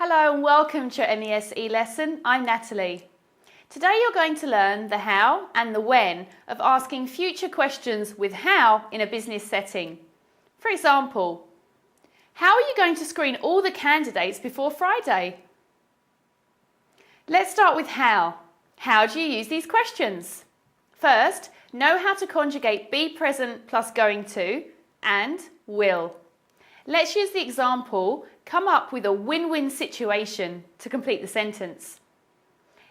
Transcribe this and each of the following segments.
Hello and welcome to your MES lesson. I'm Natalie. Today you're going to learn the how and the when of asking future questions with how in a business setting. For example, how are you going to screen all the candidates before Friday? Let's start with how. How do you use these questions? First, know how to conjugate be present plus going to and will. Let's use the example, come up with a win-win situation to complete the sentence.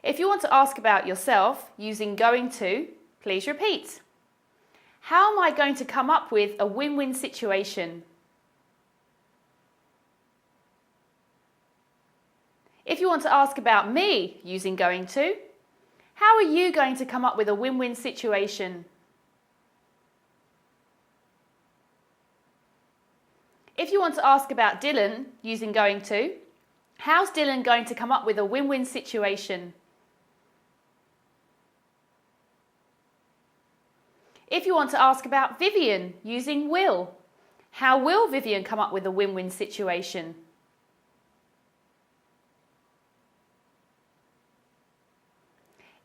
If you want to ask about yourself using going to, please repeat. How am I going to come up with a win-win situation? If you want to ask about me using going to, how are you going to come up with a win-win situation? If you want to ask about Dylan using going to, how's Dylan going to come up with a win-win situation? If you want to ask about Vivian using will, how will Vivian come up with a win-win situation?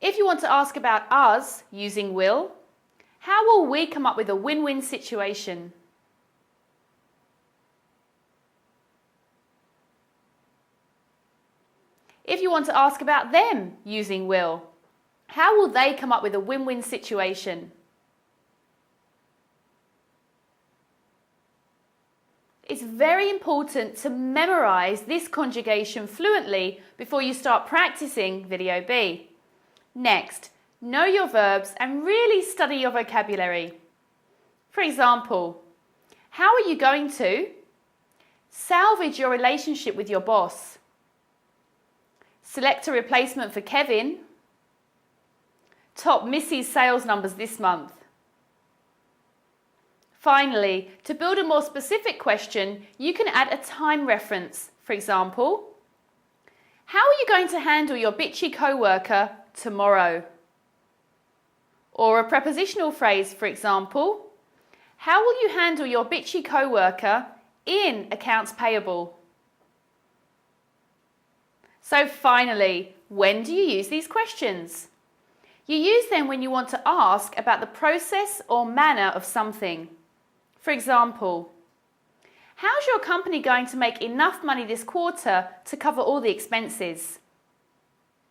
If you want to ask about us using will, how will we come up with a win-win situation? If you want to ask about them using will, how will they come up with a win-win situation? It's very important to memorize this conjugation fluently before you start practicing Video B. Next, know your verbs and really study your vocabulary. For example, how are you going to salvage your relationship with your boss? Select a replacement for Kevin. Top Mrs. sales numbers this month. Finally, to build a more specific question, you can add a time reference. For example, how are you going to handle your bitchy co-worker tomorrow? Or a prepositional phrase, for example, how will you handle your bitchy co-worker in accounts payable? So finally, when do you use these questions? You use them when you want to ask about the process or manner of something. For example, how's your company going to make enough money this quarter to cover all the expenses?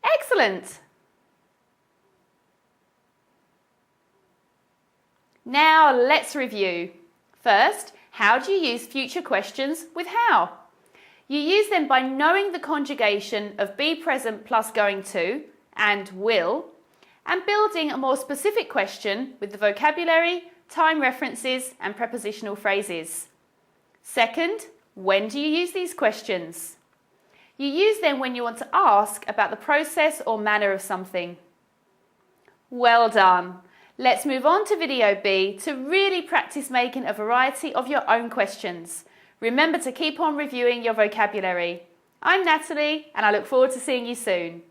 Excellent! Now let's review. First, how do you use future questions with how? You use them by knowing the conjugation of be present plus going to and will, and building a more specific question with the vocabulary, time references and prepositional phrases. Second, when do you use these questions? You use them when you want to ask about the process or manner of something. Well done! Let's move on to Video B to really practice making a variety of your own questions. Remember to keep on reviewing your vocabulary. I'm Natalie and I look forward to seeing you soon.